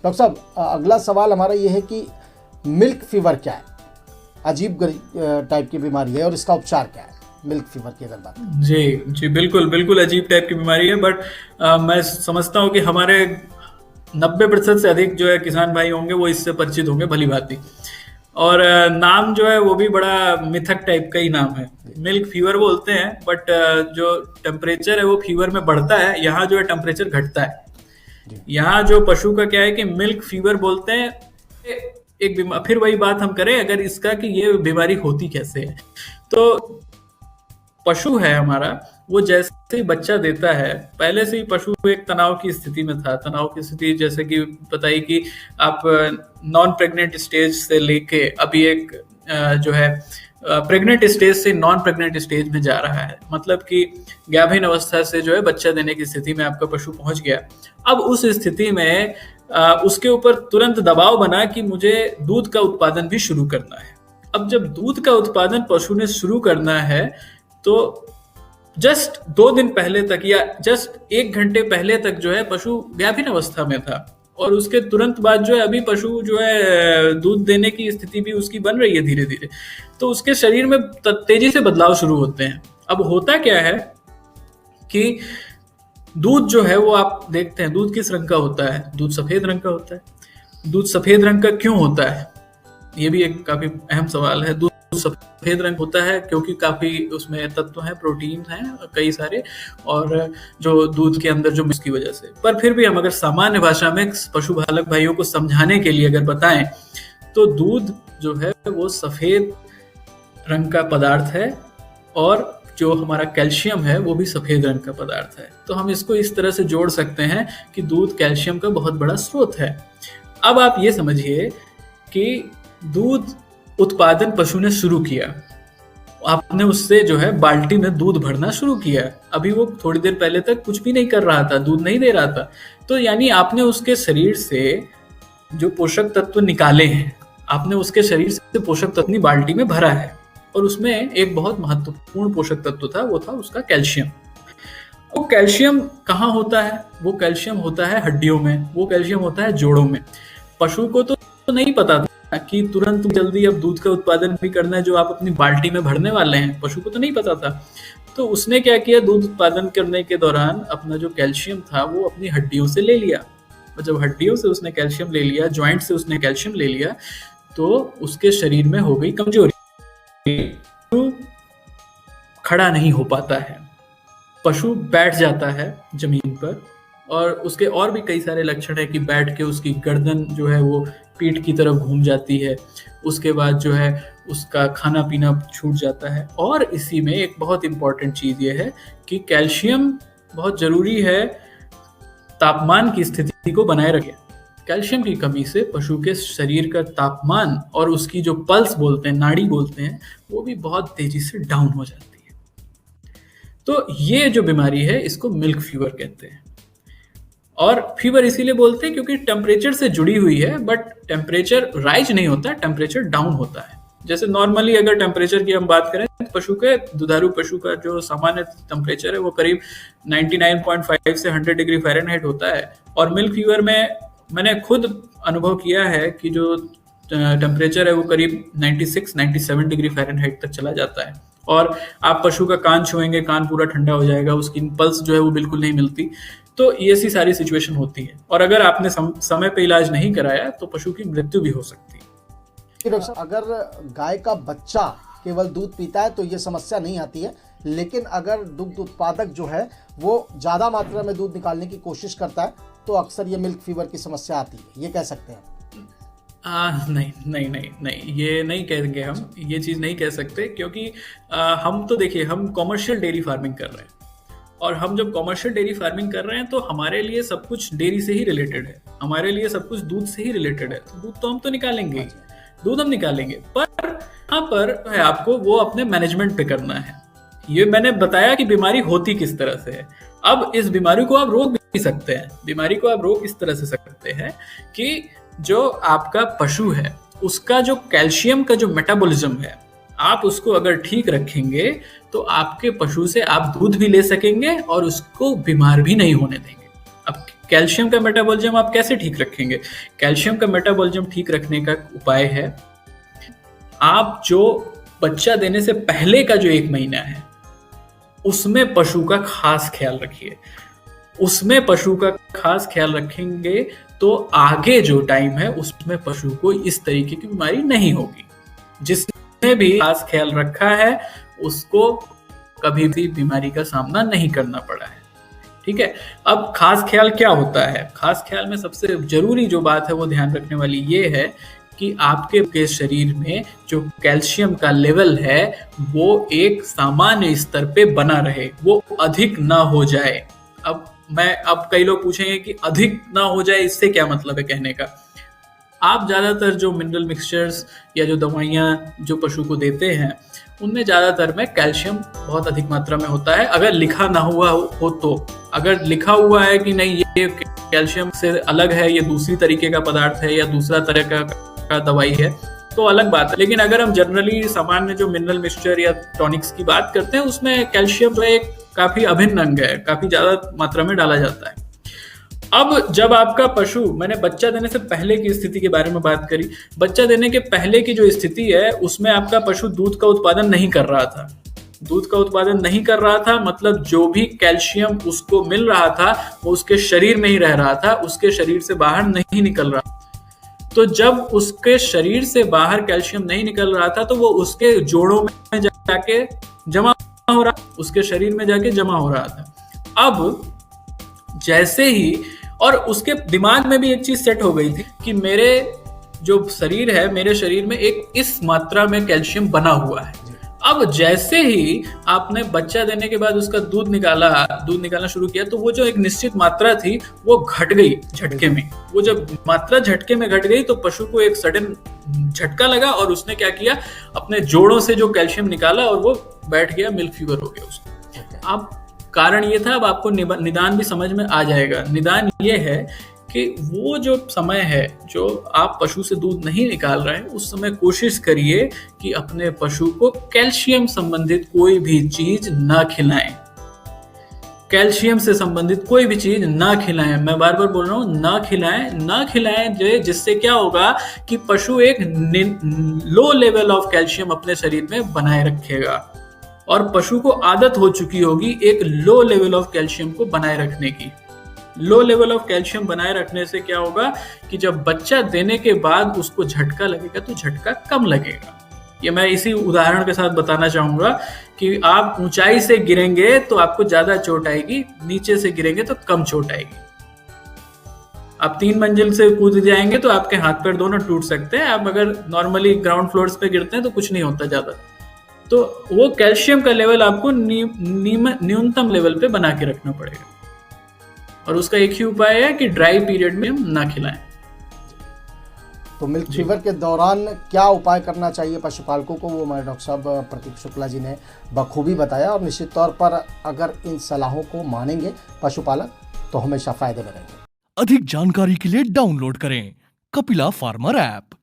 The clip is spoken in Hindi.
डॉक्टर साहब, अगला सवाल हमारा ये है कि मिल्क फीवर क्या है? अजीब टाइप की बीमारी है और इसका उपचार क्या है मिल्क फीवर की अगर बात? जी जी, बिल्कुल बिल्कुल अजीब टाइप की बीमारी है, बट मैं समझता हूँ कि हमारे 90% से अधिक जो है किसान भाई होंगे वो इससे परिचित होंगे भली भांति। और नाम जो है वो भी बड़ा मिथक टाइप का ही नाम है, मिल्क फीवर बोलते हैं, बट जो टेम्परेचर है वो फीवर में बढ़ता है, यहाँ जो है टेम्परेचर घटता है। यहाँ जो पशु का क्या है कि मिल्क फीवर बोलते हैं। एक बीमारी, फिर वही बात हम करें अगर इसका कि ये बीमारी होती कैसे है, तो पशु है हमारा, वो जैसे ही बच्चा देता है, पहले से ही पशु एक तनाव की स्थिति में था। तनाव की स्थिति जैसे कि बताइए कि आप नॉन प्रेग्नेंट स्टेज से लेके अभी एक जो है प्रेग्नेंट स्टेज से नॉन प्रेग्नेंट स्टेज में जा रहा है, मतलब कि गाभिन अवस्था से जो है बच्चा देने की स्थिति में आपका पशु पहुंच गया। अब उस स्थिति में उसके ऊपर तुरंत दबाव बना कि मुझे दूध का उत्पादन भी शुरू करना है। अब जब दूध का उत्पादन पशु ने शुरू करना है तो जस्ट 2 दिन पहले तक या जस्ट 1 घंटे पहले तक जो है पशु गाभिन अवस्था में था, और उसके तुरंत बाद जो है अभी पशु जो है दूध देने की स्थिति भी उसकी बन रही है धीरे धीरे, तो उसके शरीर में तेजी से बदलाव शुरू होते हैं। अब होता क्या है कि दूध जो है वो आप देखते हैं, दूध किस रंग का होता है? दूध सफेद रंग का होता है। दूध सफेद रंग का क्यों होता है? ये भी एक काफी अहम सवाल है। दूध सफेद रंग होता है क्योंकि काफी उसमें तत्व हैं, प्रोटीन हैं कई सारे, और जो दूध के अंदर जो इसकी वजह से। पर फिर भी हम अगर सामान्य भाषा में पशुपालक भाइयों को समझाने के लिए अगर बताएं तो दूध जो है वो सफेद रंग का पदार्थ है, और जो हमारा कैल्शियम है वो भी सफेद रंग का पदार्थ है। तो हम इसको इस तरह से जोड़ सकते हैं कि दूध कैल्शियम का बहुत बड़ा स्रोत है। अब आप ये समझिए कि दूध उत्पादन पशु ने शुरू किया, आपने उससे जो है बाल्टी में दूध भरना शुरू किया। अभी वो थोड़ी देर पहले तक कुछ भी नहीं कर रहा था, दूध नहीं दे रहा था, तो यानी आपने उसके शरीर से जो पोषक तत्व निकाले हैं, आपने उसके शरीर से पोषक तत्व अपनी बाल्टी में भरा है, और उसमें एक बहुत महत्वपूर्ण पोषक तत्व था, वो था उसका कैल्शियम। वो कैल्शियम कहाँ होता है? वो कैल्शियम होता है हड्डियों में, वो कैल्शियम होता है जोड़ों में। पशु को तो नहीं पता था कि तुरंत जल्दी अब दूध का उत्पादन भी करना है जो आप अपनी बाल्टी में भरने वाले हैं, पशु को तो नहीं पता था। तो उसने क्या किया, दूध उत्पादन करने के दौरान अपना जो कैल्शियम था वो अपनी हड्डियों से ले लिया, और जब हड्डियों से उसने कैल्शियम ले लिया, ज्वाइंट से उसने कैल्शियम ले लिया, तो उसके शरीर में हो गई कमजोरी, खड़ा नहीं हो पाता है, पशु बैठ जाता है जमीन पर, और उसके और भी कई सारे लक्षण है कि बैठ के उसकी गर्दन जो है वो पीठ की तरफ घूम जाती है, उसके बाद जो है उसका खाना पीना छूट जाता है। और इसी में एक बहुत इंपॉर्टेंट चीज ये है कि कैल्शियम बहुत जरूरी है तापमान की स्थिति को बनाए रखे। कैल्शियम की कमी से पशु के शरीर का तापमान और उसकी जो पल्स बोलते हैं, नाड़ी बोलते हैं, वो भी बहुत तेजी से डाउन हो जाती है। तो ये जो बीमारी है इसको मिल्क फीवर कहते हैं, और फीवर इसीलिए बोलते हैं क्योंकि टेम्परेचर से जुड़ी हुई है, बट टेम्परेचर राइज नहीं होता, टेम्परेचर डाउन होता है। जैसे नॉर्मली अगर टेम्परेचर की हम बात करें तो पशु के, दुधारू पशु का जो सामान्य टेम्परेचर है वो करीब 99.5 से 100 डिग्री फ़ारेनहाइट होता है, और मिल्क फीवर में मैंने खुद अनुभव किया है कि जो टेम्परेचर है वो करीब 96-97 डिग्री फ़ारेनहाइट तक चला जाता है, और आप पशु का कान छुएंगे, कान पूरा ठंडा हो जाएगा, उसकी पल्स जो है वो बिल्कुल नहीं मिलती। तो ये सी सारी सिचुएशन होती है, और अगर आपने समय पे इलाज नहीं कराया तो पशु की मृत्यु भी हो सकती है। डॉक्टर साहब, अगर गाय का बच्चा केवल दूध पीता है तो ये समस्या नहीं आती है, लेकिन अगर दुग्ध उत्पादक जो है वो ज़्यादा मात्रा में दूध निकालने की कोशिश करता है तो अक्सर ये मिल्क फीवर की समस्या आती है, ये कह सकते हैं? नहीं नहीं नहीं नहीं, ये नहीं कहेंगे हम, ये चीज़ नहीं कह सकते, क्योंकि हम तो देखिए, हम कॉमर्शियल डेयरी फार्मिंग कर रहे हैं, और हम जब कॉमर्शियल डेयरी फार्मिंग कर रहे हैं तो हमारे लिए सब कुछ डेयरी से ही रिलेटेड है, हमारे लिए सब कुछ दूध से ही रिलेटेड है। तो दूध तो हम तो निकालेंगे ही, दूध हम निकालेंगे, पर यहाँ पर है आपको वो अपने मैनेजमेंट पे करना है। ये मैंने बताया कि बीमारी होती किस तरह से है। अब इस बीमारी को आप रोक भी सकते हैं। बीमारी को आप रोक इस तरह से सकते हैं कि जो आपका पशु है उसका जो कैल्शियम का जो मेटाबॉलिज्म है, आप उसको अगर ठीक रखेंगे तो आपके पशु से आप दूध भी ले सकेंगे और उसको बीमार भी नहीं होने देंगे। अब कैल्शियम का मेटाबॉलिज्म आप कैसे ठीक रखेंगे? कैल्शियम का मेटाबॉलिज्म ठीक रखने का उपाय है, आप जो बच्चा देने से पहले का जो 1 महीना है उसमें पशु का खास ख्याल रखिए। उसमें पशु का खास ख्याल रखेंगे तो आगे जो टाइम है उसमें पशु को इस तरीके की बीमारी नहीं होगी। जिसने भी खास ख्याल रखा है उसको कभी भी बीमारी का सामना नहीं करना पड़ा है। ठीक है, अब खास ख्याल क्या होता है? खास ख्याल में सबसे जरूरी जो बात है वो ध्यान रखने वाली ये है कि आपके शरीर में जो कैल्शियम का लेवल है वो एक सामान्य स्तर पे बना रहे, वो अधिक ना हो जाए। अब कई लोग पूछेंगे कि अधिक ना हो जाए, इससे क्या मतलब है कहने का? आप ज्यादातर जो मिनरल मिक्सचर्स या जो दवाइयाँ जो पशु को देते हैं उनमें ज्यादातर में कैल्शियम बहुत अधिक मात्रा में होता है। अगर लिखा ना हुआ हो तो, अगर लिखा हुआ है कि नहीं ये कैल्शियम से अलग है, ये दूसरी तरीके का पदार्थ है या दूसरा तरह का दवाई है तो अलग बात है। लेकिन अगर हम जनरली सामान्य जो मिनरल मिक्सचर या टॉनिक्स की बात करते हैं उसमें कैल्शियम जो एक काफी अभिन्न अंग है, काफी ज्यादा मात्रा में डाला जाता है। अब जब आपका पशु, मैंने बच्चा देने से पहले की स्थिति के बारे में बात करी, बच्चा देने के पहले की जो स्थिति है उसमें आपका पशु दूध का उत्पादन नहीं कर रहा था। दूध का उत्पादन नहीं कर रहा था मतलब जो भी कैल्शियम उसको मिल रहा था वो उसके शरीर में ही रह रहा था, उसके शरीर से बाहर नहीं निकल रहा। तो जब उसके शरीर से बाहर कैल्शियम नहीं निकल रहा था तो वो उसके जोड़ों में जाके जमा हो रहा, उसके शरीर में जाके जमा हो रहा था। अब जैसे ही, और उसके दिमाग में भी एक चीज सेट हो गई थी कि मेरे जो शरीर है, मेरे शरीर में एक इस मात्रा में कैल्शियम बना हुआ है। अब जैसे ही आपने बच्चा देने के बाद उसका दूध निकालना शुरू किया तो वो जो एक निश्चित मात्रा थी वो घट गई झटके में। वो जब मात्रा झटके में घट गई तो पशु को एक सडन झटका लगा और उसने क्या किया, अपने जोड़ों से जो कैल्शियम निकाला और वो बैठ गया, मिल्क फीवर हो गया उसको। अब कारण ये था, अब आपको निदान भी समझ में आ जाएगा। निदान ये है कि वो जो समय है जो आप पशु से दूध नहीं निकाल रहे हैं उस समय कोशिश करिए कि अपने पशु को कैल्शियम संबंधित कोई भी चीज ना खिलाएं। कैल्शियम से संबंधित कोई भी चीज ना खिलाएं। मैं बार बार बोल रहा हूं, ना खिलाएं जिससे क्या होगा कि पशु एक लो लेवल ऑफ कैल्शियम अपने शरीर में बनाए रखेगा और पशु को आदत हो चुकी होगी एक लो लेवल ऑफ कैल्शियम को बनाए रखने की। लो लेवल ऑफ कैल्शियम बनाए रखने से क्या होगा कि जब बच्चा देने के बाद उसको झटका लगेगा तो झटका कम लगेगा। ये मैं इसी उदाहरण के साथ बताना चाहूंगा कि आप ऊंचाई से गिरेंगे तो आपको ज्यादा चोट आएगी, नीचे से गिरेंगे तो कम चोट आएगी। आप 3 मंजिल से कूद जाएंगे तो आपके हाथ पैर दोनों टूट सकते हैं। आप अगर नॉर्मली ग्राउंड फ्लोर्स पे गिरते हैं तो कुछ नहीं होता ज्यादा। तो वो कैल्शियम का लेवल आपको न्यूनतम लेवल पे बना के रखना पड़ेगा और उसका एक ही उपाय है कि ड्राई पीरियड में हम ना खिलाएं। तो मिल्क फीवर के दौरान क्या उपाय करना चाहिए पशुपालकों को, वो हमारे डॉक्टर साहब प्रतीक शुक्ला जी ने बखूबी बताया और निश्चित तौर पर अगर इन सलाहों को मानेंगे पशुपालक तो हमेशा फायदे में रहेंगे। अधिक जानकारी के लिए डाउनलोड करें कपिला फार्मर ऐप।